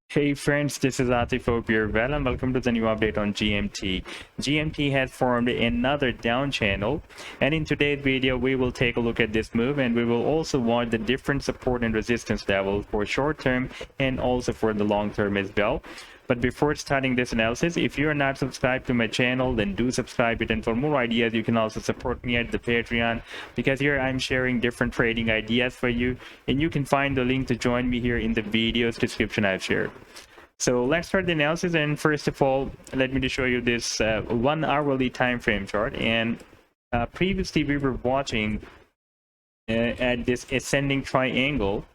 Hey friends, this is Atif. Hope you're well and welcome to the new update on GMT. GMT has formed another down channel, and in today's video we will take a look at this move, and we will also watch the different support and resistance levels for short term and also for the long term as well. But before starting this analysis, if you are not subscribed to my channel, then do subscribe it. And for more ideas, you can also support me at the Patreon, because here I'm sharing different trading ideas for you. And you can find the link to join me here in the video's description I've shared. So let's start the analysis. And first of all, let me just show you this 1 hourly time frame chart. And previously we were watching at this ascending triangle.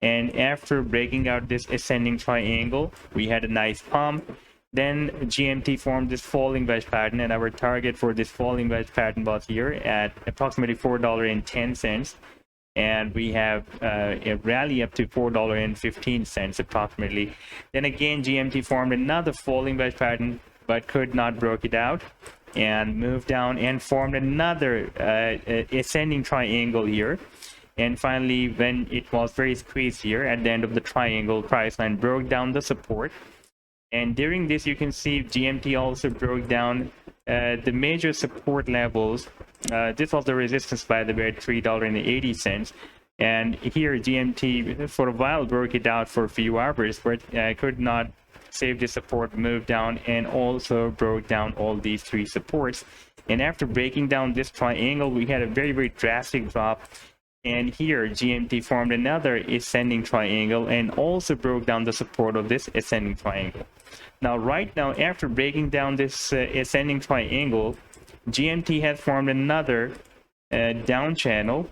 And after breaking out this ascending triangle, we had a nice pump. Then GMT formed this falling wedge pattern, and our target for this falling wedge pattern was here at approximately $4.10. And we have a rally up to $4.15 approximately. Then again, GMT formed another falling wedge pattern, but could not broke it out and moved down and formed another ascending triangle here. And finally, when it was very squeezed here at the end of the triangle, price line broke down the support. And during this, you can see GMT also broke down the major support levels. This was the resistance, by the way, at $3.80. And here GMT for a while broke it out for a few hours, but could not save the support, moved down, and also broke down all these three supports. And after breaking down this triangle, we had a very drastic drop. And here GMT formed another ascending triangle and also broke down the support of this ascending triangle. Now, right now, after breaking down this ascending triangle, GMT has formed another down channel.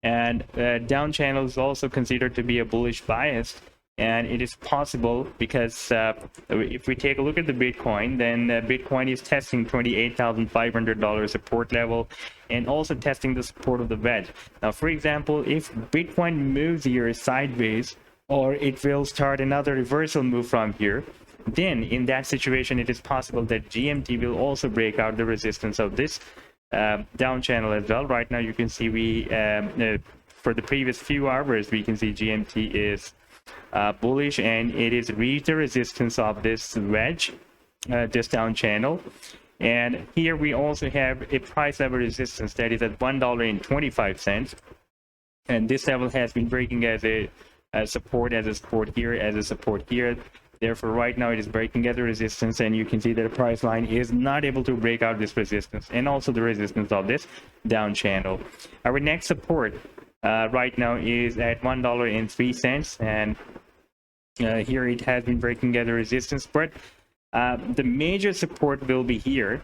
And down channel is also considered to be a bullish bias. And it is possible because if we take a look at the Bitcoin, then Bitcoin is testing $28,500 support level and also testing the support of the wedge. Now, for example, if Bitcoin moves here sideways, or it will start another reversal move from here, then in that situation, it is possible that GMT will also break out the resistance of this down channel as well. Right now, you can see for the previous few hours, we can see GMT is bullish, and it is reached the resistance of this wedge, this down channel. And here we also have a price level resistance that is at $1.25, and this level has been breaking as a support, as a support here, as a support here. Therefore, right now it is breaking as a resistance, and you can see that the price line is not able to break out this resistance and also the resistance of this down channel. Our next support right now is at $1.03, and here it has been breaking at the resistance, but the major support will be here.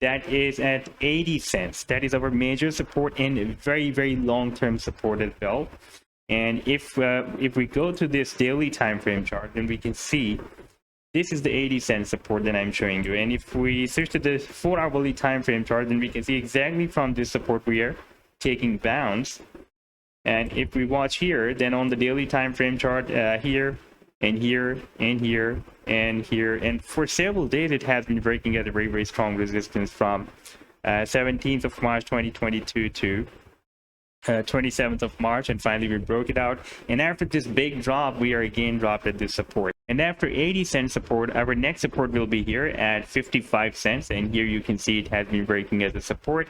That is at 80 cents. That is our major support and very long-term support as well. And if we go to this daily time frame chart, then we can see this is the 80-cent support that I'm showing you. And if we switch to the 4-hourly time frame chart, then we can see exactly from this support we are taking bounce. And if we watch here, then on the daily time frame chart, here and here and here and here, and for several days it has been breaking at a very strong resistance from 17th of March 2022 to 27th of March, and finally we broke it out. And after this big drop, we are again dropped at this support. And after 80-cent support, our next support will be here at 55 cents. And here you can see it has been breaking as a support.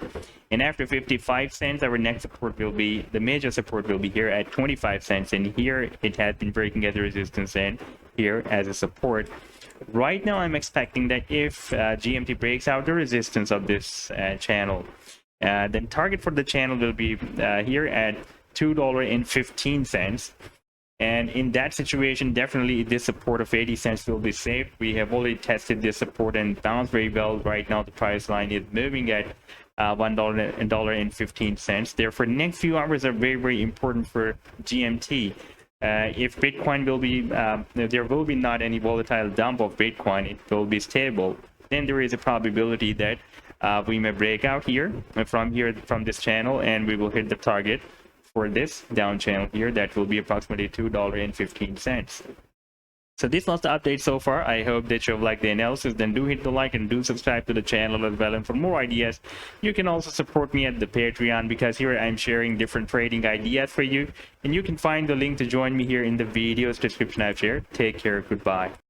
And after 55 cents, our next support will be, the major support will be here at 25 cents. And here it has been breaking as a resistance and here as a support. Right now, I'm expecting that if GMT breaks out the resistance of this channel, then target for the channel will be here at $2.15. And in that situation, definitely this support of 80 cents will be safe. We have already tested this support and bounced very well. Right now, the price line is moving at $1.15. Therefore, next few hours are very important for GMT. If Bitcoin will be, there will be not any volatile dump of Bitcoin, it will be stable, then there is a probability that we may break out here from this channel, and we will hit the target for this down channel here. That will be approximately $2.15. So this was the update so far. I hope that you've liked the analysis. Then do hit the like and do subscribe to the channel as well. And for more ideas, you can also support me at the Patreon, because here I'm sharing different trading ideas for you. And you can find the link to join me here in the video's description I've shared. Take care. Goodbye.